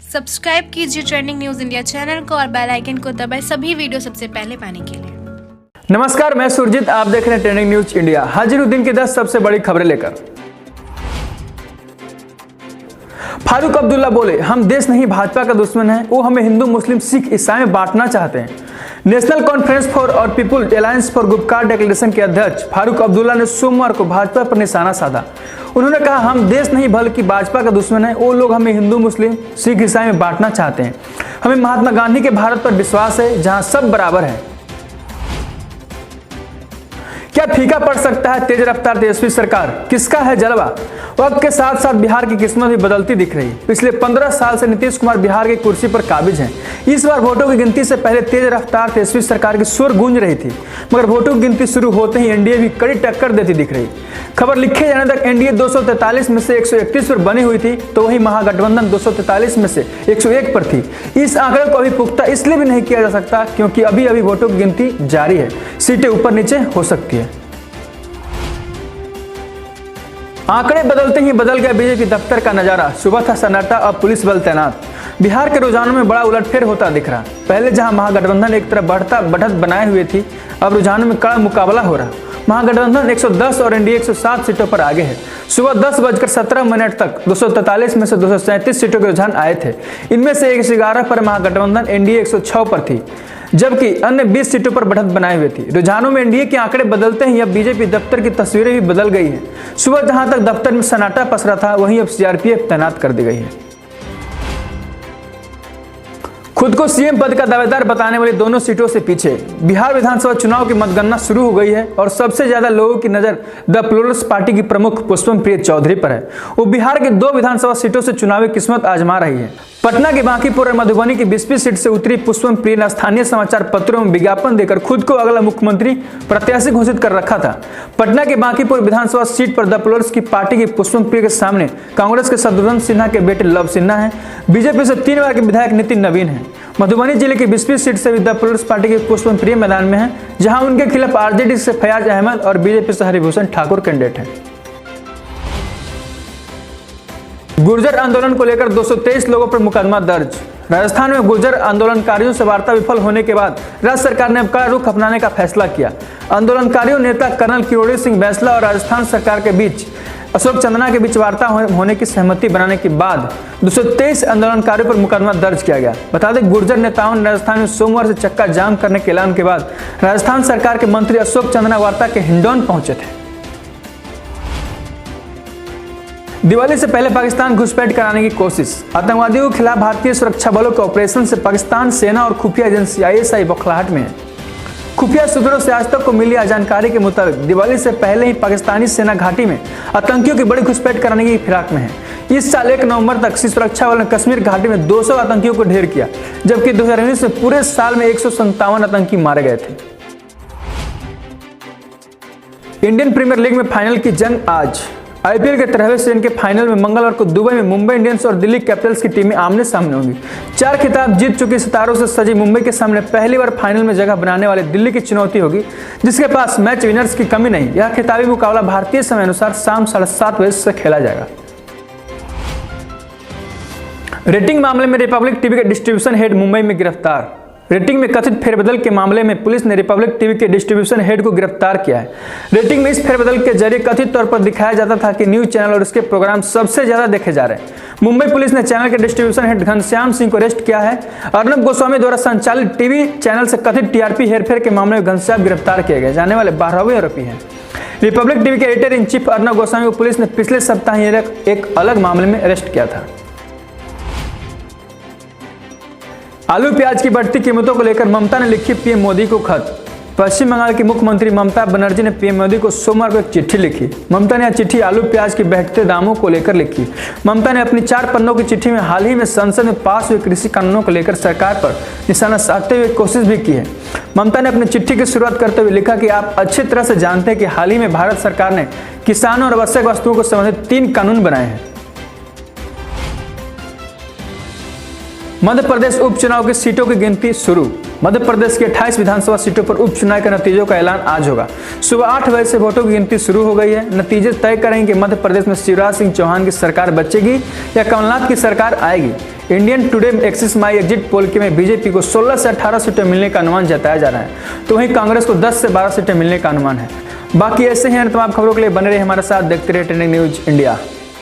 Subscribe कीजिए trending news India channel को और बेल आइकन को दबाएं सभी वीडियो सबसे पहले पाने के लिए। नमस्कार, मैं सुरजीत, आप देख रहे हैं ट्रेंडिंग न्यूज इंडिया। हाजिर हूं दिन की 10 सबसे बड़ी खबरें लेकर। फारूक अब्दुल्ला बोले, हम देश नहीं भाजपा का दुश्मन है, वो हमें हिंदू मुस्लिम सिख ईसाई में बांटना चाहते हैं। नेशनल कॉन्फ्रेंस फॉर और People's Alliance for Gupkar Declaration के अध्यक्ष फारूक अब्दुल्ला ने सोमवार को भाजपा पर निशाना साधा। उन्होंने कहा, हम देश नहीं बल्कि भाजपा का दुश्मन है, वो लोग हमें हिंदू मुस्लिम सिख ईसाई में बांटना चाहते हैं। हमें महात्मा गांधी के भारत पर विश्वास है जहां सब बराबर है। क्या फीका पड़ सकता है तेज रफ्तार तेजस्वी सरकार? किसका है जलवा? वक्त के साथ साथ बिहार की किस्मत भी बदलती दिख रही। पिछले 15 साल से नीतीश कुमार बिहार की कुर्सी पर काबिज हैं। इस बार वोटों की गिनती से पहले तेज रफ्तार तेजस्वी सरकार की सुर गूंज रही थी, मगर वोटों की गिनती शुरू होते ही एनडीए भी कड़ी टक्कर देती दिख रही। खबर लिखे जाने तक एनडीए 243 में से 131 पर बनी हुई थी, तो वही महागठबंधन 243 में से 101 पर थी। इस आंकड़े को अभी पुख्ता इसलिए भी नहीं किया जा सकता क्योंकि अभी वोटों की गिनती जारी है, सीटें ऊपर नीचे हो सकती है। आंकड़े बदलते ही बदल गया बीजेपी दफ्तर का नजारा। सुबह था सन्नाटा, अब पुलिस बल तैनात। बिहार के रुझानों में बड़ा उलटफेर होता दिख रहा। पहले जहां महागठबंधन एक तरफ बढ़त बनाए हुए थी, अब रुझानों में कड़ा मुकाबला हो रहा। महागठबंधन 110 और एनडीए 107 सीटों पर आगे है। सुबह 10:17 तक 243 में से 237 सीटों के रुझान आए थे। इनमें से 111 पर महागठबंधन एनडीए 106 पर थी, जबकि अन्य 20 सीटों पर बढ़त बनाई हुई थी। रुझानों में एनडीए के आंकड़े बदलते ही अब बीजेपी दफ्तर की तस्वीरें भी बदल गई हैं। सुबह जहां तक दफ्तर में सन्नाटा पसरा था, वहीं अब सीआरपीएफ तैनात कर दी गई है। खुद को सीएम पद का दावेदार बताने वाली दोनों सीटों से पीछे। बिहार विधानसभा चुनाव की मतगणना शुरू हो गई है और सबसे ज्यादा लोगों की नजर द प्लूरल्स पार्टी की प्रमुख पुष्पम प्रिय चौधरी पर है। वो बिहार की 2 विधानसभा सीटों से चुनावी किस्मत आजमा रही है। पटना की बांकीपुर और मधुबनी की 20 सीट से उतरी पुष्पम प्रिय ने स्थानीय समाचार पत्रों में विज्ञापन देकर खुद को अगला मुख्यमंत्री प्रत्याशी घोषित कर रखा था। पटना के बांकीपुर विधानसभा सीट पर द प्लूरल्स की पार्टी की पुष्पम प्रिय के सामने कांग्रेस के शत्रुघ्न सिन्हा के बेटे लव सिन्हा है। बीजेपी से 3 बार के विधायक नितिन नवीन है। मधुबनी जिले की 20 सीट से भी द प्लूरल्स पार्टी के पुष्पम प्रिय मैदान में है, जहां उनके खिलाफ आरजेडी से फयाज अहमद और बीजेपी से हरिभूषण ठाकुर कैंडिडेट हैं। गुर्जर आंदोलन को लेकर 223 लोगों पर मुकदमा दर्ज। राजस्थान में गुर्जर आंदोलनकारियों से वार्ता विफल होने के बाद राज्य सरकार ने अब कड़ा रुख अपनाने का फैसला किया। आंदोलनकारियों नेता कर्नल किरोड़ी सिंह बैंसला और राजस्थान सरकार के बीच अशोक चंदना के बीच वार्ता होने की सहमति बनाने के बाद 223 आंदोलनकारियों पर मुकदमा दर्ज किया गया। बता दें, गुर्जर नेताओं ने राजस्थान में सोमवार से चक्का जाम करने के ऐलान के बाद राजस्थान सरकार के मंत्री अशोक चंदना वार्ता के हिंडौन पहुंचे थे। दिवाली से पहले पाकिस्तान घुसपैठ कराने की कोशिश। आतंकवादियों के खिलाफ भारतीय सुरक्षा बलों के ऑपरेशन से पाकिस्तान सेना और खुफिया एजेंसी आईएसआई बौखलाहट में है। खुफिया सूत्रों से आज तक को मिली जानकारी के मुताबिक दिवाली से पहले ही पाकिस्तानी सेना घाटी में आतंकियों की बड़ी घुसपैठ कराने की फिराक में है। इस साल 1 नवंबर तक सुरक्षा बलों ने कश्मीर घाटी में 200 आतंकियों को ढेर किया, जबकि 2019 में पूरे साल में 157 आतंकी मारे गए थे। इंडियन प्रीमियर लीग में फाइनल की जंग आज। आईपीएल के 13वें सीजन के फाइनल में मंगलवार को दुबई में मुंबई इंडियंस और दिल्ली कैपिटल्स की टीमें आमने सामने होंगी। 4 खिताब जीत चुकी सितारों से सजी मुंबई के सामने पहली बार फाइनल में जगह बनाने वाले दिल्ली की चुनौती होगी, जिसके पास मैच विनर्स की कमी नहीं। यह खिताबी मुकाबला भारतीय समय अनुसार शाम 7:30 बजे से खेला जाएगा। रेटिंग मामले में रिपब्लिक टीवी के डिस्ट्रीब्यूशन हेड मुंबई में गिरफ्तार। रेटिंग में कथित फेरबदल के मामले में पुलिस ने रिपब्लिक टीवी के डिस्ट्रीब्यूशन हेड को गिरफ्तार किया है। रेटिंग में इस फेरबदल के जरिए कथित तौर पर दिखाया जाता था कि न्यूज चैनल और इसके प्रोग्राम सबसे ज्यादा देखे जा रहे हैं। मुंबई पुलिस ने चैनल के डिस्ट्रीब्यूशन हेड घनश्याम सिंह को अरेस्ट किया है। अर्नब गोस्वामी द्वारा संचालित टीवी चैनल से कथित टीआरपी हेरफेर के मामले में घनश्याम गिरफ्तार किए गए जाने वाले 12वें आरोपी हैं। रिपब्लिक टीवी के editor in chief Arnab Goswami को पुलिस ने पिछले सप्ताह ही एक अलग मामले में अरेस्ट किया था। आलू प्याज की बढ़ती कीमतों को लेकर ममता ने लिखी पीएम मोदी को खत। पश्चिम बंगाल की मुख्यमंत्री ममता बनर्जी ने पीएम मोदी को सोमवार को एक चिट्ठी लिखी। ममता ने यह चिट्ठी आलू प्याज के बढ़ते दामों को लेकर लिखी। ममता ने अपनी 4 पन्नों की चिट्ठी में हाल ही में संसद में पास हुए कृषि कानूनों को लेकर सरकार पर निशाना साधते हुए कोशिश भी की है। ममता ने अपनी चिट्ठी की शुरुआत करते हुए लिखा कि आप अच्छी तरह से जानते हैं कि हाल ही में भारत सरकार ने किसानों और आवश्यक वस्तुओं को संबंधित 3 कानून बनाए हैं। मध्य प्रदेश उपचुनाव की सीटों की गिनती शुरू। मध्य प्रदेश की 28 विधानसभा सीटों पर उपचुनाव के नतीजों का ऐलान आज होगा। सुबह 8 बजे से वोटों की गिनती शुरू हो गई है। नतीजे तय करेंगे कि मध्य प्रदेश में शिवराज सिंह चौहान की सरकार बचेगी या कमलनाथ की सरकार आएगी। इंडियन टुडे एक्सिस माई एग्जिट पोल के में बीजेपी को 16 से 18 सीटें मिलने का अनुमान जताया जा रहा है, तो वहीं कांग्रेस को 10 से 12 सीटें मिलने का अनुमान है। बाकी ऐसे ही अन्य तमाम खबरों के लिए बने रहे हमारे साथ, देखते रहे ट्रेंडिंग न्यूज इंडिया।